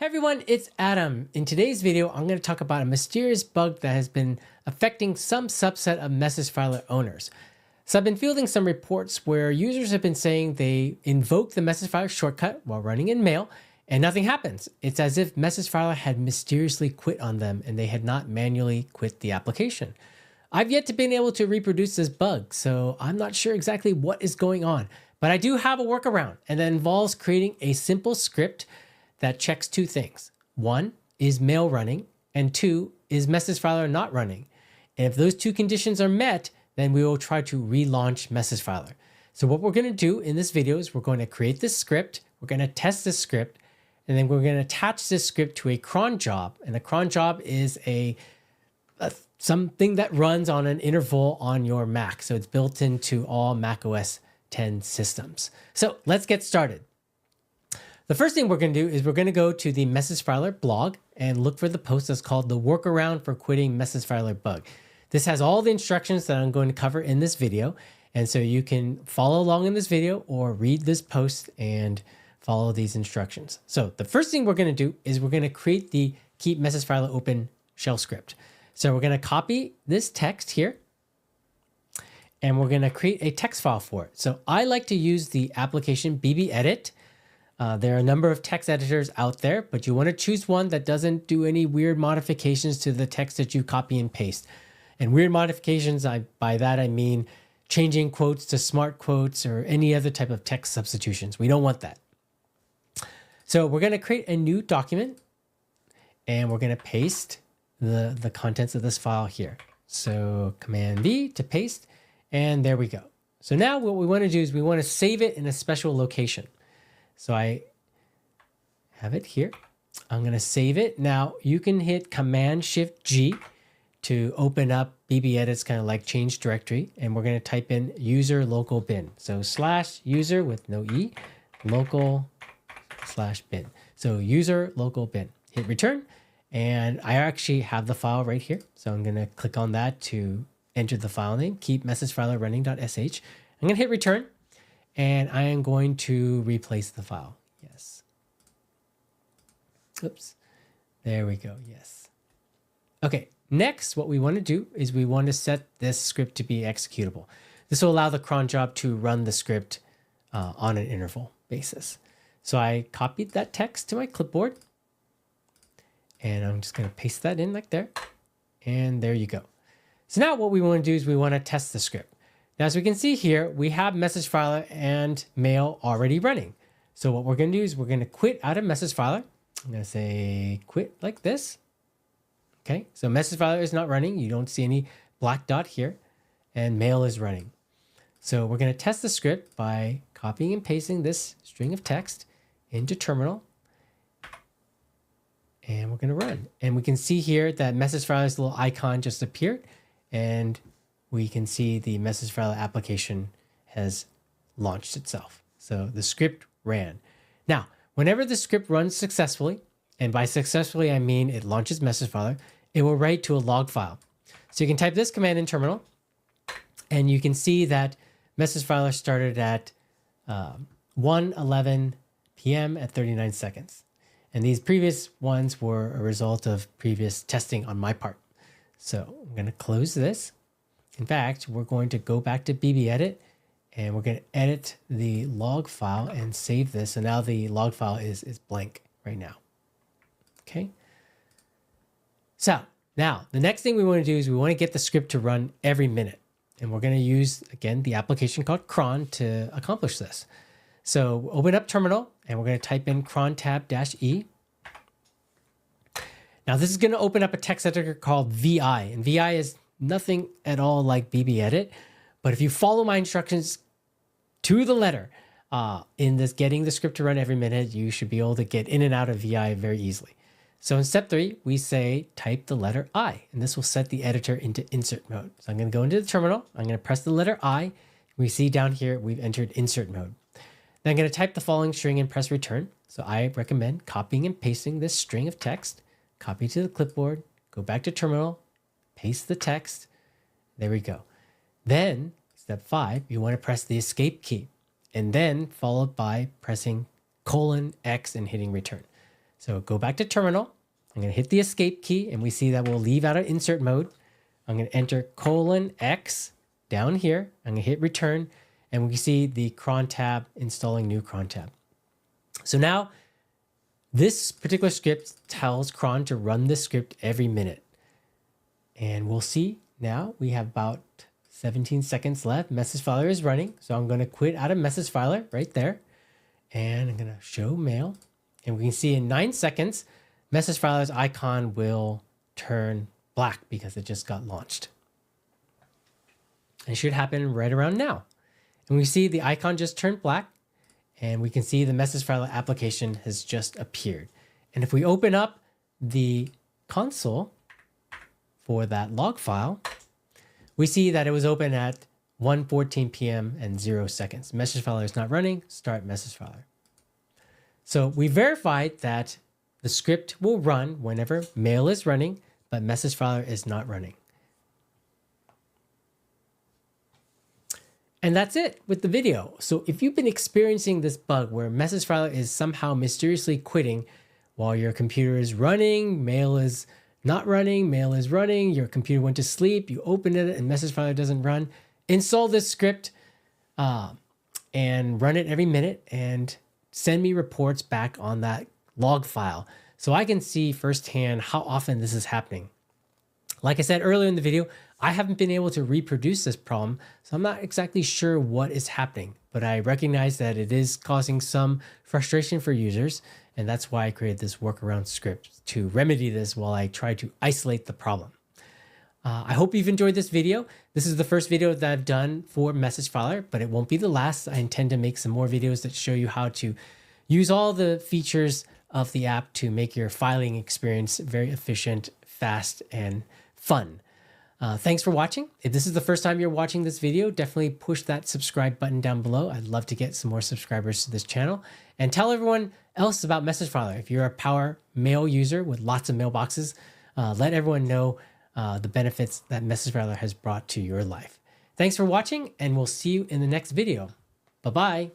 Hey everyone, it's Adam. In today's video, I'm going to talk about a mysterious bug that has been affecting some subset of MsgFiler owners. So I've been fielding some reports where users have been saying they invoke the MsgFiler shortcut while running in Mail and nothing happens. It's as if MsgFiler had mysteriously quit on them and they had not manually quit the application. I've yet to been able to reproduce this bug, so I'm not sure exactly what is going on, but I do have a workaround, and that involves creating a simple script that checks two things. One, is Mail running? And two, is MsgFiler not running? And if those two conditions are met, then we will try to relaunch MsgFiler. So what we're going to do in this video is we're going to create this script, we're going to test this script, and then we're going to attach this script to a cron job. And a cron job is something that runs on an interval on your Mac. So it's built into all Mac OS X systems. So let's get started. The first thing we're going to do is we're going to go to the MsgFiler blog and look for the post that's called the Workaround for Quitting MsgFiler Bug. This has all the instructions that I'm going to cover in this video. And so you can follow along in this video or read this post and follow these instructions. So the first thing we're going to do is we're going to create the Keep MsgFiler Open shell script. So we're going to copy this text here and we're going to create a text file for it. So I like to use the application BBEdit. There are a number of text editors out there, but you want to choose one that doesn't do any weird modifications to the text that you copy and paste. And weird modifications, by that I mean changing quotes to smart quotes or any other type of text substitutions. We don't want that. So we're going to create a new document and we're going to paste the contents of this file here. So Command V to paste, and there we go. So now what we want to do is we want to save it in a special location. So I have it here. I'm going to save it. Now you can hit Command Shift G to open up BBEdit's kind of like change directory. And we're going to type in user local bin. So /user with no E, local /bin. So user local bin. Hit return. And I actually have the file right here. So I'm going to click on that to enter the file name, keep MsgFiler running.sh. I'm going to hit return. And I am going to replace the file. Yes. Oops. There we go. Yes. Okay. Next, what we want to do is we want to set this script to be executable. This will allow the cron job to run the script on an interval basis. So I copied that text to my clipboard. And I'm just going to paste that in like there. And there you go. So now what we want to do is we want to test the script. Now, as we can see here, we have MsgFiler and Mail already running. So what we're going to do is we're going to quit out of MsgFiler. I'm going to say quit like this. Okay, so MsgFiler is not running. You don't see any black dot here, and Mail is running. So we're going to test the script by copying and pasting this string of text into terminal. And we're going to run. And we can see here that MsgFiler's little icon just appeared, and we can see the MsgFiler application has launched itself. So the script ran. Now, whenever the script runs successfully, and by successfully I mean it launches MsgFiler, it will write to a log file. So you can type this command in terminal, and you can see that MsgFiler started at 1:11 p.m. at 39 seconds. And these previous ones were a result of previous testing on my part. So I'm going to close this. In fact, we're going to go back to BBEdit and we're going to edit the log file and save this. So now the log file is blank right now. Okay. So now the next thing we want to do is we want to get the script to run every minute. And we're going to use, again, the application called cron to accomplish this. So open up terminal and we're going to type in cron tab -E. Now this is going to open up a text editor called VI, and VI is nothing at all like BBEdit, but if you follow my instructions to the letter in this getting the script to run every minute, you should be able to get in and out of VI very easily. So in step 3, we say type the letter I, and this will set the editor into insert mode. So I'm going to go into the terminal. I'm going to press the letter I. We see down here we've entered insert mode. Then I'm going to type the following string and press return. So I recommend copying and pasting this string of text, copy to the clipboard, go back to terminal, paste the text. There we go. Then step 5, you want to press the escape key and then followed by pressing :X and hitting return. So go back to terminal. I'm going to hit the escape key, and we see that we'll leave out of insert mode. I'm going to enter :X down here. I'm going to hit return, and we can see the cron tab installing new cron tab. So now this particular script tells cron to run this script every minute. And we'll see now we have about 17 seconds left. MsgFiler is running. So I'm going to quit out of MsgFiler right there. And I'm going to show mail. And we can see in 9 seconds, MsgFiler's icon will turn black because it just got launched. And it should happen right around now. And we see the icon just turned black. And we can see the MsgFiler application has just appeared. And if we open up the console for that log file, we see that it was open at 1:14 p.m. and 0 seconds. MsgFiler is not running. Start MsgFiler. So we verified that the script will run whenever mail is running, but MsgFiler is not running. And that's it with the video. So if you've been experiencing this bug where MsgFiler is somehow mysteriously quitting while your computer is running, mail is not running, mail is running, your computer went to sleep, you open it and MsgFiler doesn't run, install this script and run it every minute and send me reports back on that log file so I can see firsthand how often this is happening. Like I said earlier in the video, I haven't been able to reproduce this problem, so I'm not exactly sure what is happening, but I recognize that it is causing some frustration for users, and that's why I created this workaround script to remedy this while I try to isolate the problem. I hope you've enjoyed this video. This is the first video that I've done for MsgFiler, but it won't be the last. I intend to make some more videos that show you how to use all the features of the app to make your filing experience very efficient, fast, and fun. Thanks for watching. If this is the first time you're watching this video, definitely push that subscribe button down below. I'd love to get some more subscribers to this channel. And tell everyone else about MsgFiler. If you're a Power Mail user with lots of mailboxes, let everyone know the benefits that MsgFiler has brought to your life. Thanks for watching, and we'll see you in the next video. Bye-bye.